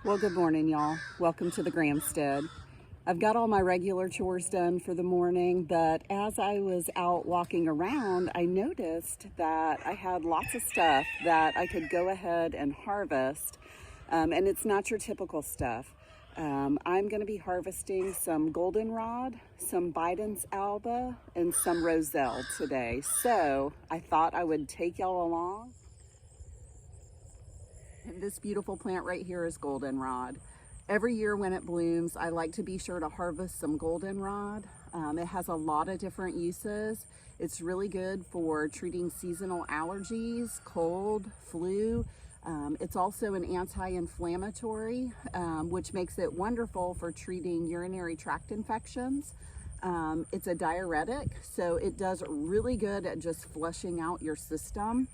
Well, good morning, y'all. Welcome to the Homestead. I've got all my regular chores done for the morning, but as I was out walking around, I noticed that I had lots of stuff that I could go ahead and harvest, and it's not your typical stuff. I'm going to be harvesting some goldenrod, some Biden's Alba, and some Roselle today. So I thought I would take y'all along. This beautiful plant right here is goldenrod. Every year when it blooms, I like to be sure to harvest some goldenrod. It has a lot of different uses. It's really good for treating seasonal allergies, cold, flu. It's also an anti-inflammatory, which makes it wonderful for treating urinary tract infections. It's a diuretic, so it does really good at just flushing out your system.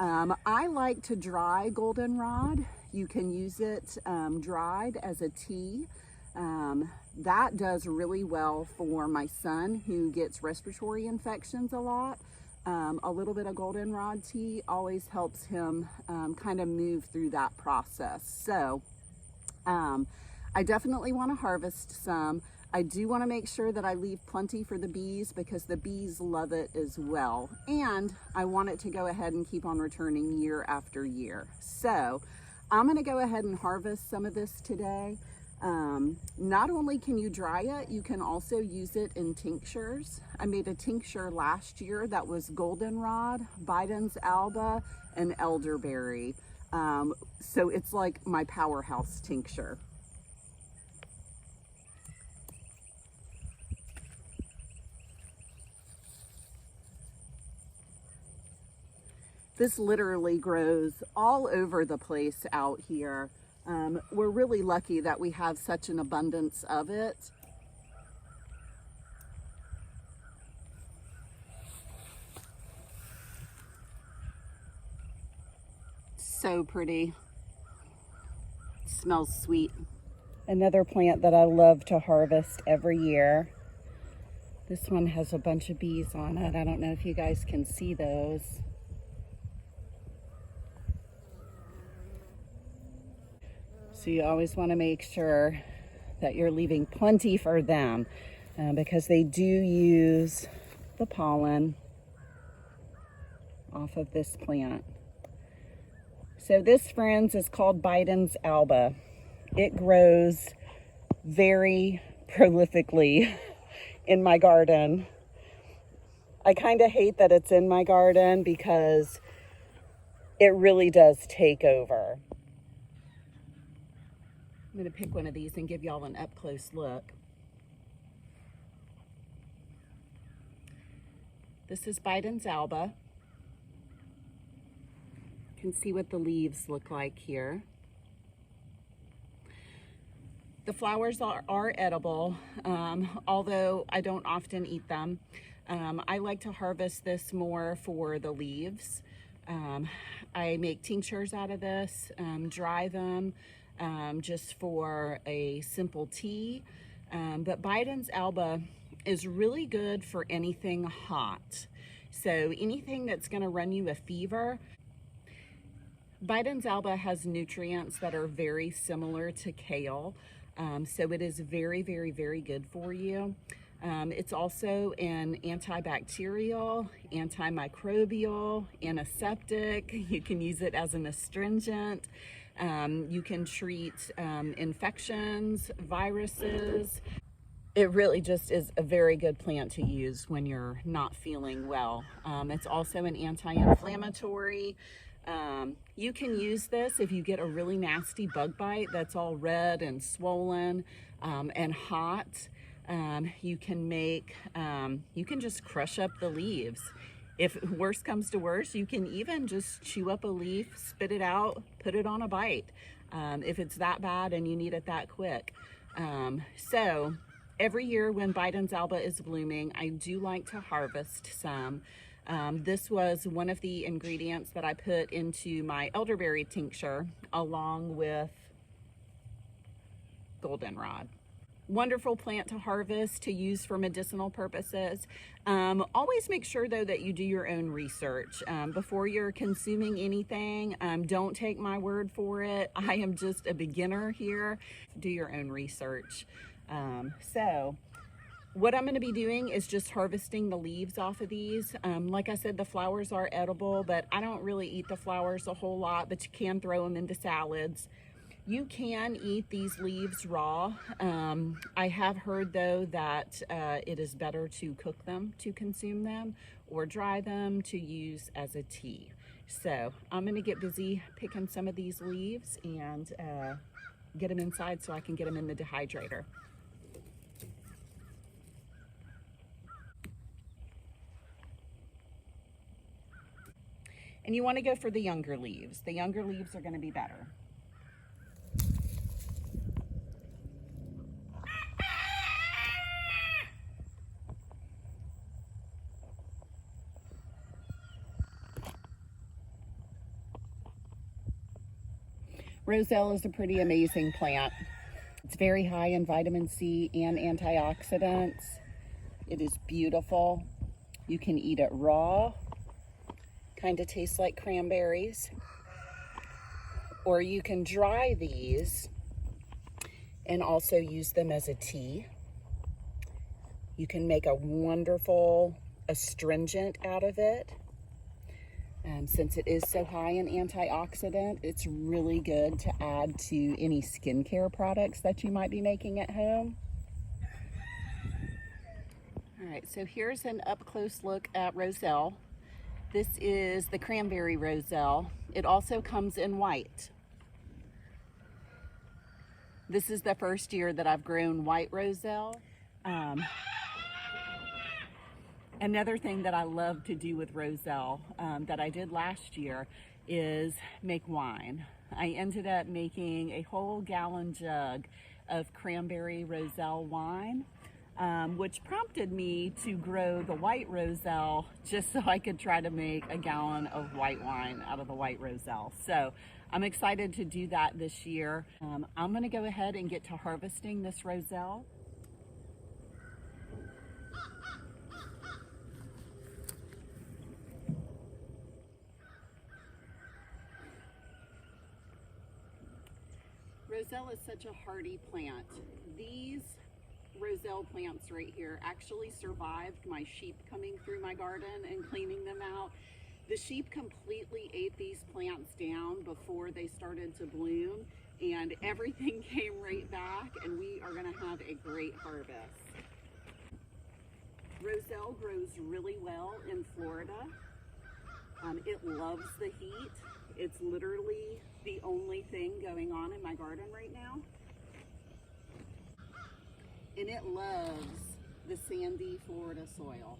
I like to dry goldenrod. You can use it dried as a tea. That does really well for my son who gets respiratory infections a lot. A little bit of goldenrod tea always helps him kind of move through that process. So I definitely want to harvest some. I do want to make sure that I leave plenty for the bees because the bees love it as well. And I want it to go ahead and keep on returning year after year. So I'm going to go ahead and harvest some of this today. Not only can you dry it, you can also use it in tinctures. I made a tincture last year that was goldenrod, Biden's Alba, and elderberry. So it's like my powerhouse tincture. This literally grows all over the place out here. We're really lucky that we have such an abundance of it. So pretty. Smells sweet. Another plant that I love to harvest every year. This one has a bunch of bees on it. I don't know if you guys can see those. So you always want to make sure that you're leaving plenty for them because they do use the pollen off of this plant. So this, friends, is called Biden's Alba. It grows very prolifically in my garden. I kind of hate that it's in my garden because it really does take over. I'm going to pick one of these and give y'all an up-close look. This is Biden's Alba. You can see what the leaves look like here. The flowers are edible, although I don't often eat them. I like to harvest this more for the leaves. I make tinctures out of this, dry them, just for a simple tea. But Biden's Alba is really good for anything hot. So anything that's going to run you a fever. Biden's Alba has nutrients that are very similar to kale. So it is very, very, very good for you. It's also an antibacterial, antimicrobial, antiseptic. You can use it as an astringent. You can treat infections, viruses. It really just is a very good plant to use when you're not feeling well. It's also an anti-inflammatory. You can use this if you get a really nasty bug bite that's all red and swollen and hot. You can just crush up the leaves. If worse comes to worse, you can even just chew up a leaf, spit it out, put it on a bite, if it's that bad and you need it that quick. So every year when Biden's Alba is blooming, I do like to harvest some. This was one of the ingredients that I put into my elderberry tincture along with goldenrod. Wonderful plant to harvest, to use for medicinal purposes. Always make sure though that you do your own research before you're consuming anything. Don't take my word for it. I am just a beginner here. Do your own research. So what I'm going to be doing is just harvesting the leaves off of these. Like I said, the flowers are edible, but I don't really eat the flowers a whole lot, but you can throw them into salads. You can eat these leaves raw. I have heard though that it is better to cook them to consume them, or dry them to use as a tea. So I'm gonna get busy picking some of these leaves and get them inside so I can get them in the dehydrator. And you want to go for the younger leaves. The younger leaves are going to be better. Roselle is a pretty amazing plant. It's very high in vitamin C and antioxidants. It is beautiful. You can eat it raw. Kind of tastes like cranberries. Or you can dry these and also use them as a tea. You can make a wonderful astringent out of it. Since it is so high in antioxidant, it's really good to add to any skincare products that you might be making at home. All right, so here's an up-close look at Roselle. This is the cranberry Roselle. It also comes in white. This is the first year that I've grown white Roselle. Another thing that I love to do with Roselle that I did last year is make wine. I ended up making a whole gallon jug of cranberry Roselle wine, which prompted me to grow the white Roselle just so I could try to make a gallon of white wine out of the white Roselle. So I'm excited to do that this year. I'm gonna go ahead and get to harvesting this Roselle. Roselle is such a hardy plant. These Roselle plants right here actually survived my sheep coming through my garden and cleaning them out. The sheep completely ate these plants down before they started to bloom, and everything came right back, and we are gonna have a great harvest. Roselle grows really well in Florida. It loves the heat. It's literally the only thing going on in my garden right now. And it loves the sandy Florida soil.